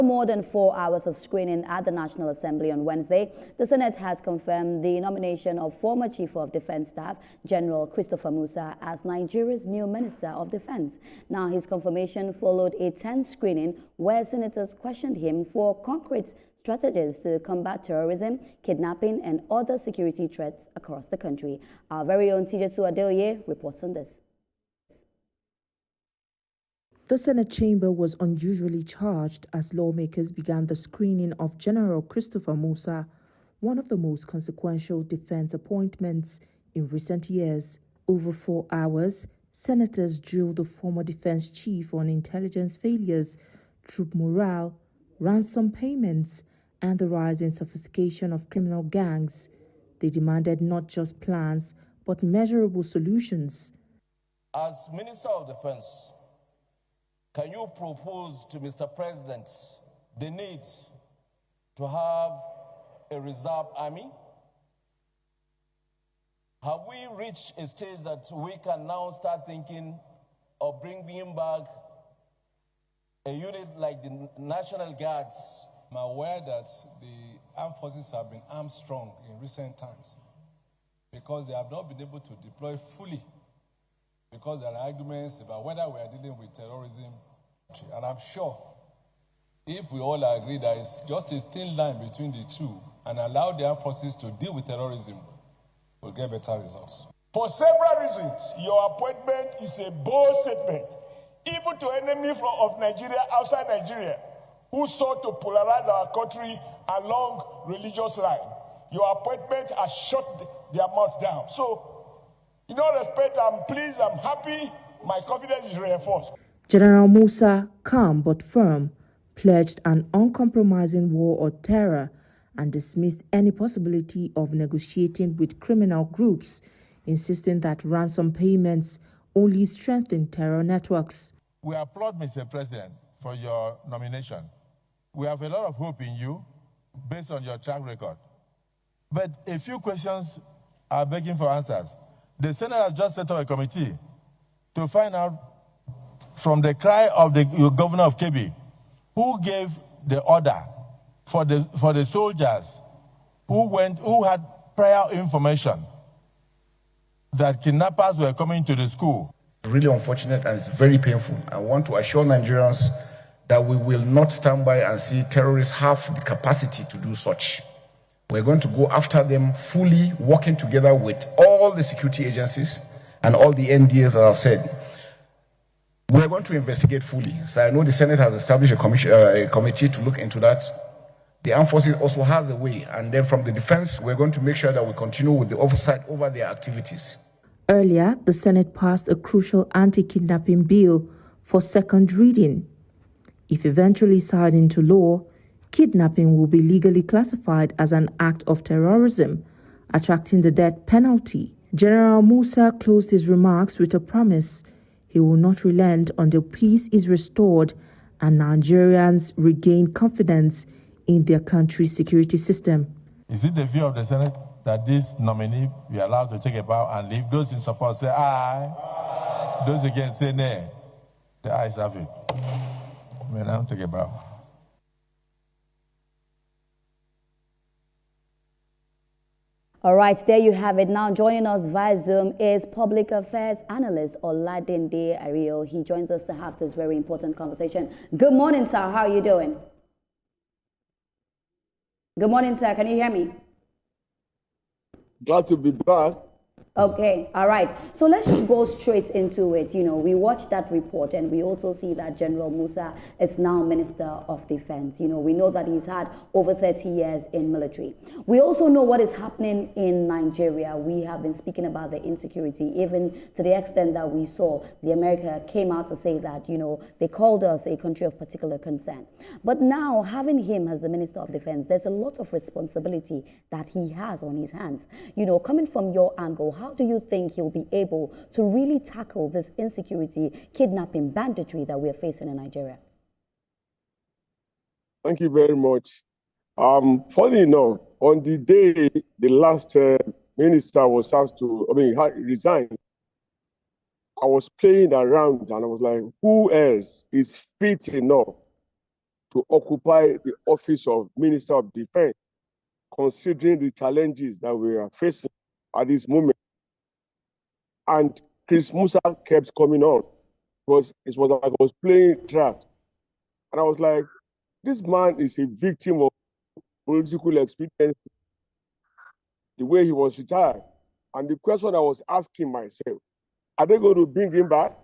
More than 4 hours of screening at the National Assembly on Wednesday, the Senate has confirmed the nomination of former Chief of Defense Staff, General Christopher Musa, as Nigeria's new Minister of Defense. Now, his confirmation followed a tense screening where senators questioned him for concrete strategies to combat terrorism, kidnapping, and other security threats across the country. Our very own Tijesu Adeoye reports on this. The Senate chamber was unusually charged as lawmakers began the screening of General Christopher Musa, one of the most consequential defense appointments in recent years. Over 4 hours, senators drilled the former defense chief on intelligence failures, troop morale, ransom payments, and the rising sophistication of criminal gangs. They demanded not just plans, but measurable solutions. As Minister of Defense, can you propose to Mr. President the need to have a reserve army? Have we reached a stage that we can now start thinking of bringing back a unit like the National Guards? I'm aware that the armed forces have been armed strong in recent times because they have not been able to deploy fully, because there are arguments about whether we are dealing with terrorism. And I'm sure if we all agree that it's just a thin line between the two and allow the armed forces to deal with terrorism, we'll get better results. For several reasons, your appointment is a bold statement, even to enemies of Nigeria outside Nigeria, who sought to polarize our country along religious lines. Your appointment has shut their mouth down. So, in all respect, I'm pleased, I'm happy, my confidence is reinforced. General Musa, calm but firm, pledged an uncompromising war on terror and dismissed any possibility of negotiating with criminal groups, insisting that ransom payments only strengthen terror networks. We applaud Mr. President for your nomination. We have a lot of hope in you based on your track record. But a few questions are begging for answers. The Senate has just set up a committee to find out from the cry of the governor of Kebbi, who gave the order for the soldiers who had prior information that kidnappers were coming to the school. It's really unfortunate and it's very painful. I want to assure Nigerians that we will not stand by and see terrorists have the capacity to do such. We're going to go after them fully, working together with all the security agencies and all the NDAs that I've said. We're going to investigate fully. So I know the Senate has established a committee to look into that. The armed forces also has a way. And then from the defense, we're going to make sure that we continue with the oversight over their activities. Earlier, the Senate passed a crucial anti-kidnapping bill for second reading. If eventually signed into law, kidnapping will be legally classified as an act of terrorism, attracting the death penalty. General Musa closed his remarks with a promise he will not relent until peace is restored and Nigerians regain confidence in their country's security system. Is it the view of the Senate that this nominee be allowed to take a bow and leave? Those in support say aye. Aye. Those against say nay. The ayes have it. May now take a bow. All right, there you have it. Now joining us via Zoom is Public Affairs Analyst Oladeinde Ariyo. He joins us to have this very important conversation. Good morning, sir. How are you doing? Good morning, sir. Can you hear me? Glad to be back. Okay, all right. So let's just go straight into it. You know, we watched that report and we also see that General Musa is now Minister of Defense. You know, we know that he's had over 30 years in military. We also know what is happening in Nigeria. We have been speaking about the insecurity, even to the extent that we saw the America came out to say that, you know, they called us a country of particular concern. But now having him as the Minister of Defense, there's a lot of responsibility that he has on his hands. You know, coming from your angle, how do you think he'll be able to really tackle this insecurity, kidnapping, banditry that we're facing in Nigeria? Thank you very much. Funny enough, on the day the last minister was asked to, resign, I was playing around and I was like, who else is fit enough to occupy the office of Minister of Defense, considering the challenges that we are facing at this moment. And Chris Musa kept coming on because it was like I was playing track. And I was like, this man is a victim of political experience, the way he was retired. And the question I was asking myself, are they going to bring him back?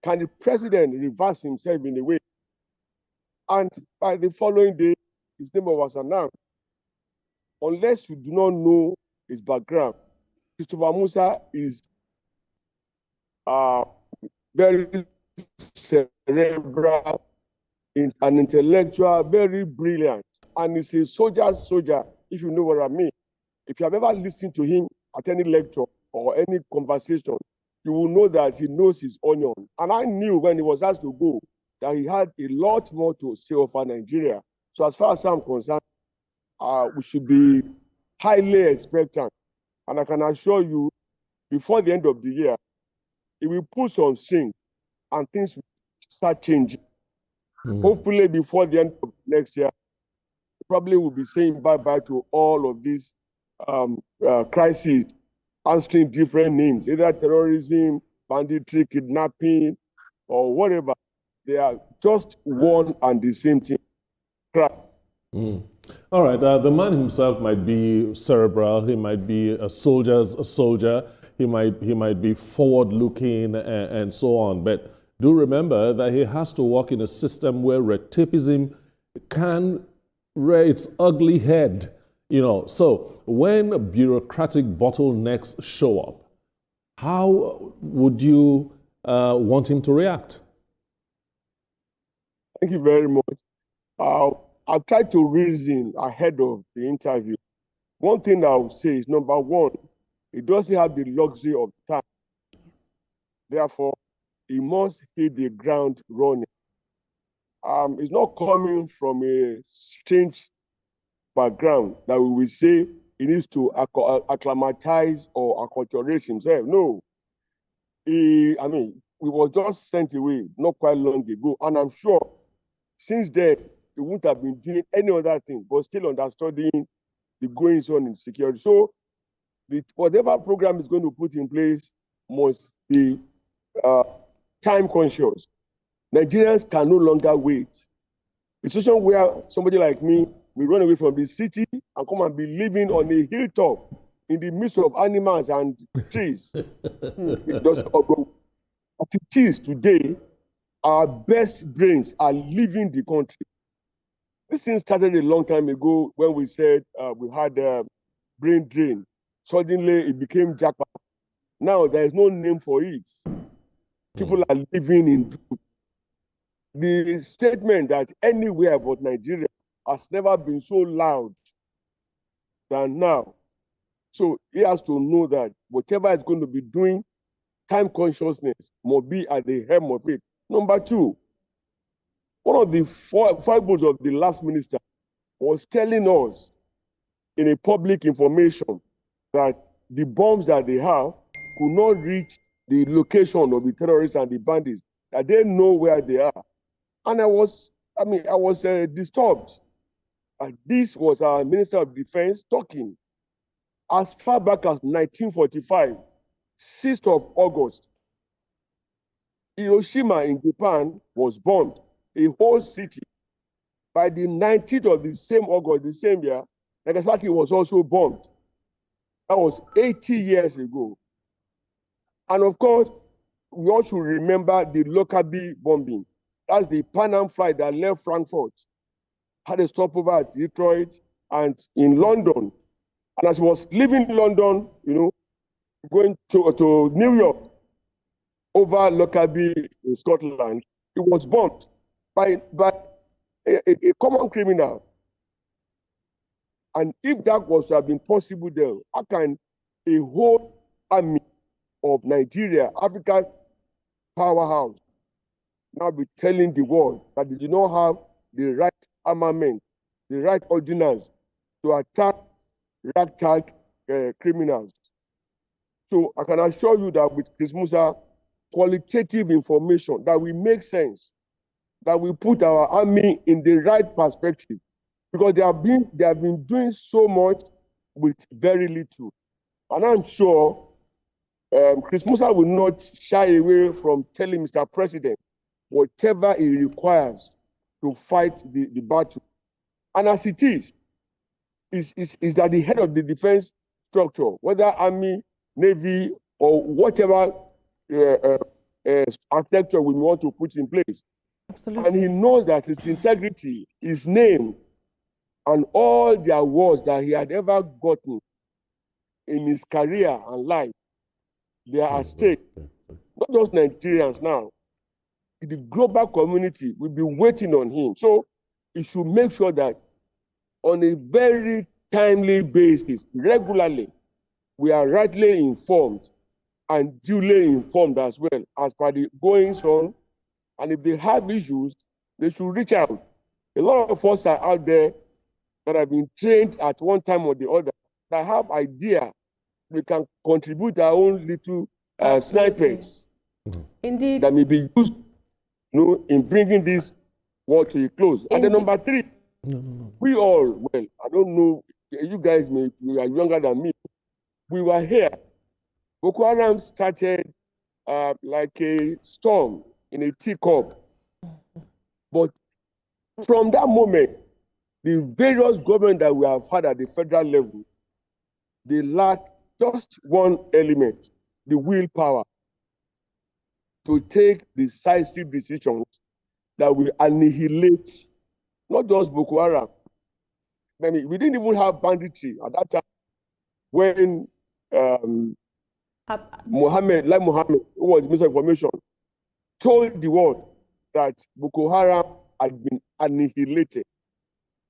Can the president reverse himself in a way? And by the following day, his name was announced. Unless you do not know his background, Christopher Musa is very cerebral, an intellectual, very brilliant, and he's a soldier, if you know what I mean. If you have ever listened to him at any lecture or any conversation, you will know that he knows his onion. And I knew when he was asked to go that he had a lot more to say over Nigeria. So as far as I'm concerned, we should be highly expectant. And I can assure you, before the end of the year, it will pull some string and things will start changing. Hopefully before the end of next year, probably will be saying bye-bye to all of these crises, answering different names, either terrorism, banditry, kidnapping, or whatever. They are just one and the same thing. All right, the man himself might be cerebral, he might be a soldier, he might be forward-looking and so on, but do remember that he has to work in a system where red tapeism can rear its ugly head, you know. So when bureaucratic bottlenecks show up, how would you want him to react? Thank you very much. I've tried to reason ahead of the interview. One thing I would say is, number one, he doesn't have the luxury of time. Therefore, he must hit the ground running. It's not coming from a strange background that we will say he needs to acclimatize or acculturate himself. No. We were just sent away not quite long ago. And I'm sure since then, he wouldn't have been doing any other thing, but still understanding the goings on in security. So whatever program is going to put in place must be time conscious. Nigerians can no longer wait. A situation where somebody like me will run away from the city and come and be living on a hilltop in the midst of animals and trees. As it is today, our best brains are leaving the country. This thing started a long time ago when we said we had brain drain. Suddenly it became jackpot. Now there is no name for it. People are living in the statement that anywhere about Nigeria has never been so loud than now. So he has to know that whatever is going to be doing, time consciousness must be at the helm of it. Number two, one of the foibles of the last minister was telling us in a public information that the bombs that they have could not reach the location of the terrorists and the bandits, that they know where they are. And I was disturbed. This was our Minister of Defense talking. As far back as 1945, 6th of August, Hiroshima in Japan was bombed, a whole city. By the 19th of the same August, the same year, Nagasaki was also bombed. That was 80 years ago. And of course, we all should remember the Lockerbie bombing. That's the Pan Am flight that left Frankfurt, had a stopover at Detroit and in London. And as he was leaving London, going to New York, over Lockerbie in Scotland, it was bombed by a common criminal. And if that was to have been possible then, how can a whole army of Nigeria, Africa's powerhouse, now be telling the world that they do not have the right armament, the right ordinance to attack ragtag criminals? So I can assure you that with Chris Musa, qualitative information that will make sense that we put our army in the right perspective, because they have been doing so much with very little. And I'm sure Chris Musa will not shy away from telling Mr. President whatever he requires to fight the battle. And as it is at the head of the defense structure, whether army, navy, or whatever architecture we want to put in place. Absolutely. And he knows that his integrity, his name, and all the awards that he had ever gotten in his career and life, they are at stake. Not just Nigerians now. The global community will be waiting on him. So he should make sure that on a very timely basis, regularly, we are rightly informed and duly informed as well as per the goings on. And if they have issues, they should reach out. A lot of us are out there that have been trained at one time or the other, that have idea we can contribute our own little snipers. Indeed. That may be used in bringing this war to a close. And then number three, we all, well, I don't know, you guys you are younger than me. We were here. Boko Haram started like a storm in a teacup. But from that moment, the various governments that we have had at the federal level, they lack just one element, the willpower to take decisive decisions that will annihilate not just Boko Haram. I mean, we didn't even have banditry at that time when Mohammed, who was Minister of Information, told the world that Boko Haram had been annihilated.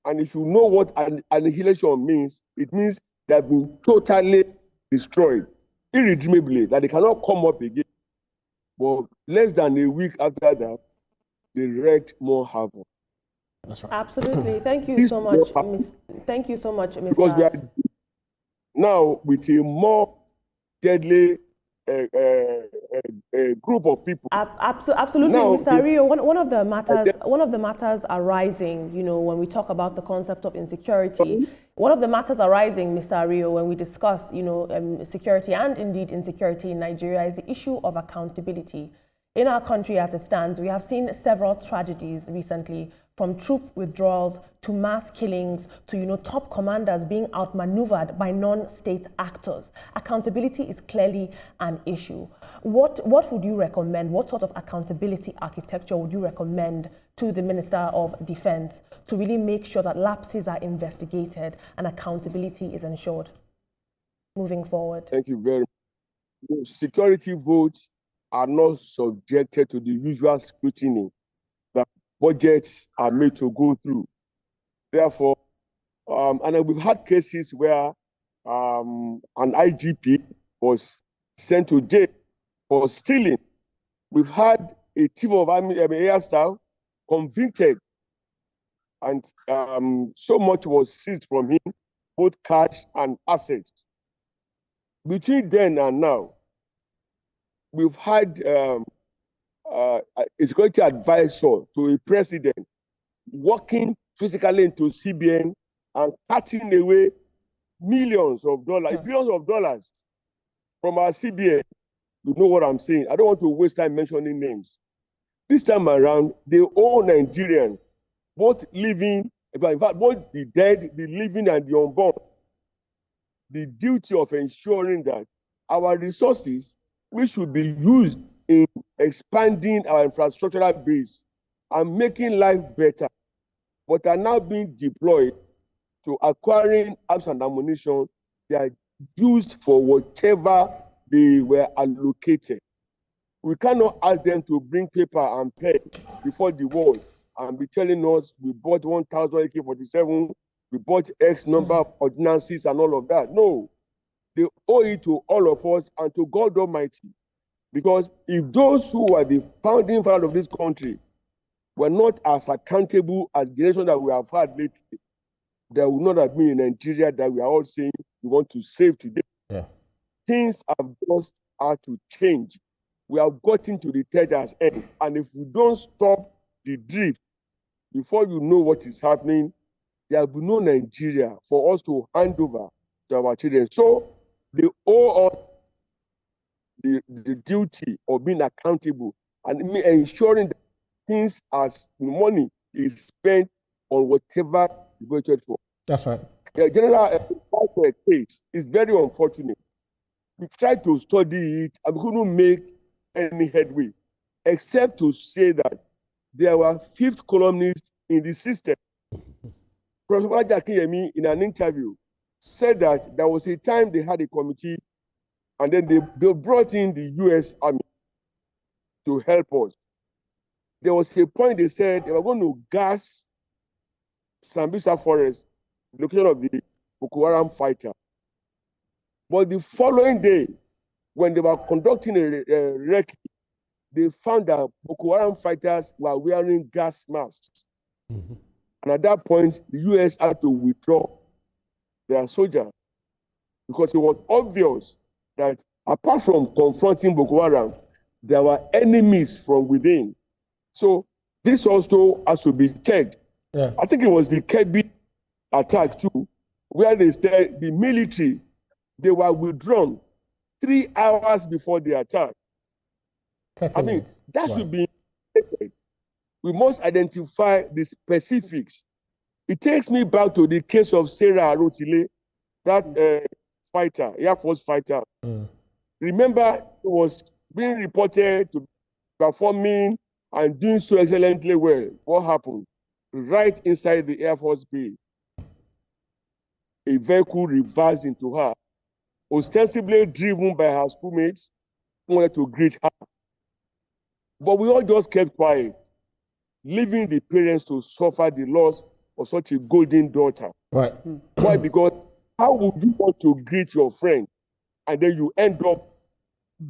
And if you know what annihilation means, it means they have been totally destroyed, irredeemably, that they cannot come up again. But less than a week after that, they wreaked more havoc. That's right. Absolutely. Thank you so much, Thank you so much, Mr. Because we are now with a more deadly group of people. Absolutely, now, Mr. Ariyo. One of the matters arising, when we talk about the concept of insecurity, one of the matters arising, Mr. Ariyo, when we discuss, security and indeed insecurity in Nigeria, is the issue of accountability. In our country as it stands, we have seen several tragedies recently, from troop withdrawals to mass killings to top commanders being outmaneuvered by non-state actors. Accountability is clearly an issue. What would you recommend? What sort of accountability architecture would you recommend to the Minister of Defense to really make sure that lapses are investigated and accountability is ensured moving forward? Thank you very much. Security votes are not subjected to the usual scrutiny that budgets are made to go through. Therefore, and we've had cases where an IGP was sent to jail for stealing. We've had a chief of army air staff convicted, and so much was seized from him, both cash and assets. Between then and now, we've had a security advisor to a president working physically into CBN and cutting away millions of dollars, billions of dollars from our CBN. You know what I'm saying? I don't want to waste time mentioning names. This time around, they owe Nigerians, both living, in fact, both the dead, the living, and the unborn, the duty of ensuring that our resources, which should be used in expanding our infrastructural base and making life better, but are now being deployed to acquiring arms and ammunition. They are used for whatever they were allocated. We cannot ask them to bring paper and pen before the war and be telling us we bought 1,000 AK-47, we bought X number of ordinances and all of that. No, they owe it to all of us and to God Almighty. Because if those who are the founding fathers of this country were not as accountable as the generation that we have had lately, there would not have been in Nigeria that we are all saying we want to save today. Yeah. Things have just had to change. We have gotten to the third end. And if we don't stop the drift, before you know what is happening, there will be no Nigeria for us to hand over to our children. So they owe us the duty of being accountable and ensuring that things as money is spent on whatever you voted for. That's right. General case is very unfortunate. We tried to study it and we couldn't make any headway, except to say that there were fifth columnists in the system. Professor Oladeinde, in an interview, said that there was a time they had a committee and then they brought in the US Army to help us. There was a point they said they were going to gas Sambisa Forest, the location of the Boko Haram fighter. But the following day, when they were conducting a recce, they found that Boko Haram fighters were wearing gas masks. Mm-hmm. And at that point, the US had to withdraw their soldiers because it was obvious that apart from confronting Boko Haram, there were enemies from within. So this also has to be checked. Yeah. I think it was the Kebbi attack too, where they said the military, they were withdrawn 3 hours before the attack. I mean, that should be checked. We must identify the specifics. It takes me back to the case of Sarah Arotile, that fighter, Air Force fighter. Mm. Remember, it was being reported to be performing and doing so excellently well. What happened? Right inside the Air Force base, a vehicle reversed into her, ostensibly driven by her schoolmates who wanted to greet her. But we all just kept quiet, leaving the parents to suffer the loss of such a golden daughter. Right. Why? Because how would you want to greet your friend and then you end up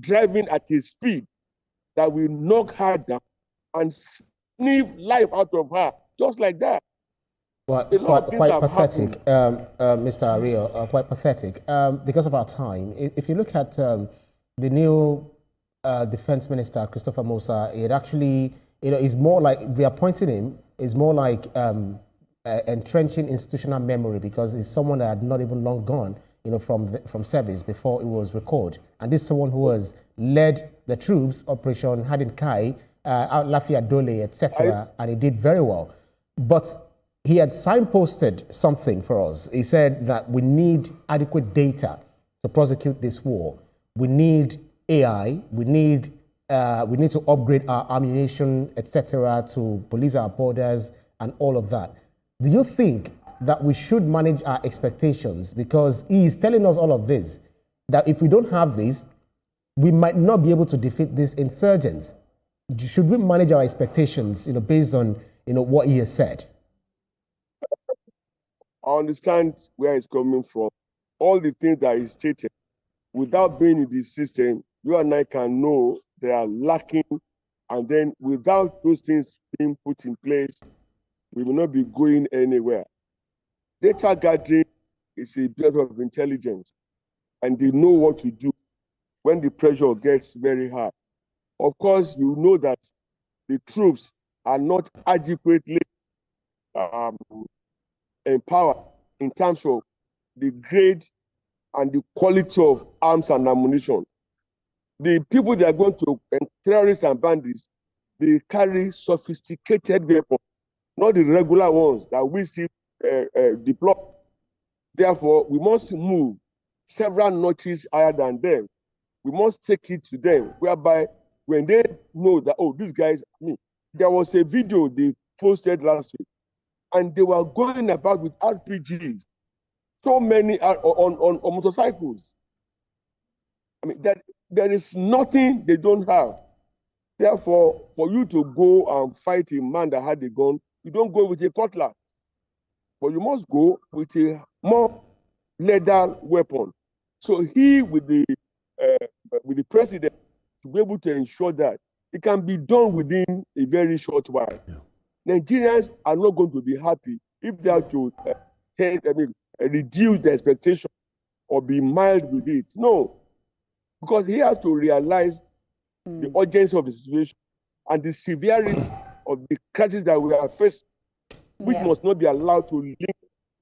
driving at a speed that will knock her down and sniff life out of her, just like that? Well, quite pathetic, Mr. Ariyo, quite pathetic. Because of our time, if you look at the new Defense Minister, Christopher Musa, it actually, is more like reappointing him is more like entrenching institutional memory, because it's someone that had not even long gone, from service before it was recalled. And this is someone who has led the troops, Operation Hadin Kai, Lafia Dole, etc., and he did very well. But he had signposted something for us. He said that we need adequate data to prosecute this war. We need AI. We need to upgrade our ammunition, etc., to police our borders and all of that. Do you think that we should manage our expectations? Because he is telling us all of this, that if we don't have this, we might not be able to defeat these insurgents. Should we manage our expectations, based on, what he has said? I understand where it's coming from. All the things that he stated, without being in the system, you and I can know they are lacking. And then without those things being put in place, we will not be going anywhere. Data gathering is a bit of intelligence, and they know what to do when the pressure gets very high. Of course, you know that the troops are not adequately empowered in terms of the grade and the quality of arms and ammunition. The people they are going to, terrorists and bandits, they carry sophisticated weapons, not the regular ones that we still deploy. Therefore, we must move several notches higher than them. We must take it to them, whereby when they know that, oh, these guys, there was a video they posted last week, and they were going about with RPGs, so many on motorcycles. There is nothing they don't have. Therefore, for you to go and fight a man that had a gun, you don't go with a cutlass, but you must go with a more lethal weapon. So he, with the president, to be able to ensure that it can be done within a very short while. Yeah. Nigerians are not going to be happy if they have to reduce the expectation or be mild with it. No, because he has to realize the urgency of the situation and the severity of the crisis that we are facing, which must not be allowed to linger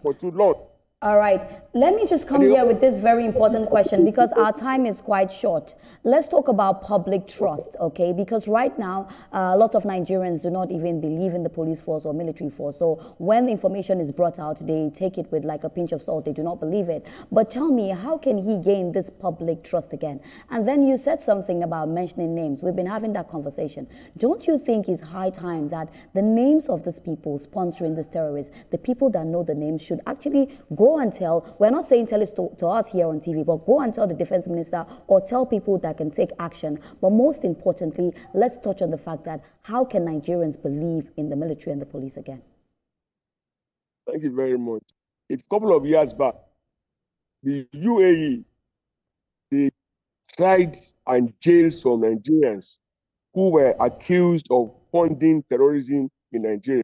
for too long. All right, let me just come here with this very important question because our time is quite short. Let's talk about public trust, okay? Because right now, a lot of Nigerians do not even believe in the police force or military force. So when the information is brought out, they take it with like a pinch of salt. They do not believe it. But tell me, how can he gain this public trust again? And then you said something about mentioning names. We've been having that conversation. Don't you think it's high time that the names of these people sponsoring these terrorists, the people that know the names, should actually go and tell, we're not saying tell it to us here on TV, but go and tell the defense minister or tell people that can take action. But most importantly, let's touch on the fact that how can Nigerians believe in the military and the police again? Thank you very much. A couple of years back, the UAE, they tried and jailed some Nigerians who were accused of funding terrorism in Nigeria.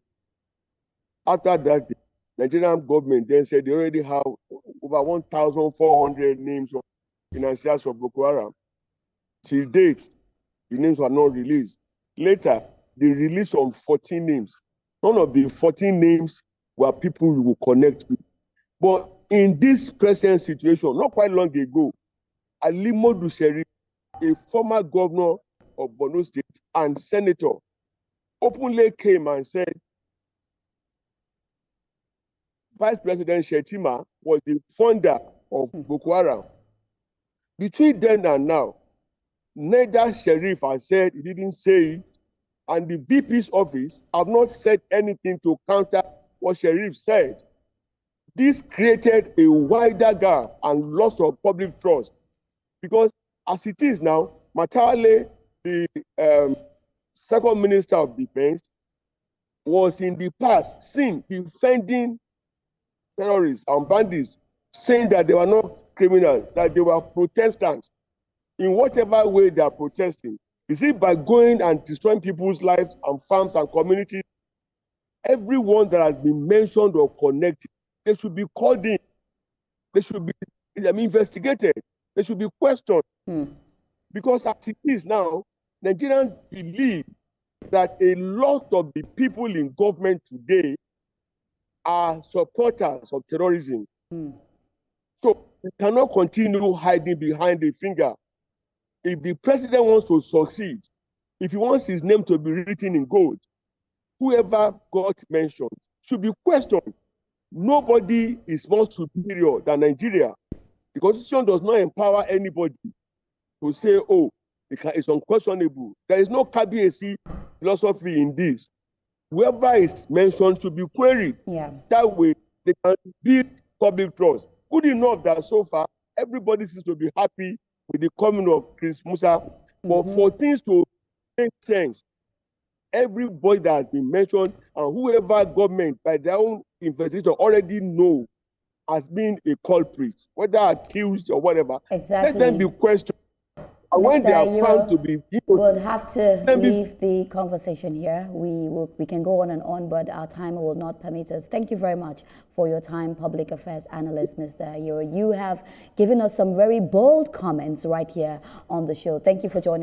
After that, the Nigerian government then said they already have over 1,400 names of financiers of Boko Haram. Till date, the names were not released. Later, they released some 14 names. None of the 14 names were people we will connect with. But in this present situation, not quite long ago, Ali Modu Sherif, a former governor of Borno State and senator, openly came and said Vice President Shetima was the founder of Boko Haram. Between then and now, neither Sheriff has said he didn't say it, and the VP's office have not said anything to counter what Sheriff said. This created a wider gap and loss of public trust, because as it is now, Matawale, the second Minister of Defense, was in the past seen defending terrorists and bandits, saying that they were not criminals, that they were Protestants. In whatever way they are protesting, is it by going and destroying people's lives and farms and communities? Everyone that has been mentioned or connected, they should be called in. They should be investigated. They should be questioned. Because as it is now, Nigerians believe that a lot of the people in government today are supporters of terrorism. So we cannot continue hiding behind the finger. If the president wants to succeed, if he wants his name to be written in gold, whoever got mentioned should be questioned. Nobody is more superior than Nigeria. The Constitution does not empower anybody to say, oh, it's unquestionable. There is no KBAC philosophy in this. Whoever is mentioned should be queried. That way, they can build public trust. Good enough that so far, everybody seems to be happy with the coming of Chris Musa. But for things to make sense, everybody that has been mentioned and whoever government by their own investigation already know has been a culprit, whether accused or whatever, let them be questioned. And when they are found to be, we'll have to leave the conversation here. We can go on and on, but our time will not permit us. Thank you very much for your time, public affairs analyst, Mr. Ariyo. You have given us some very bold comments right here on the show. Thank you for joining.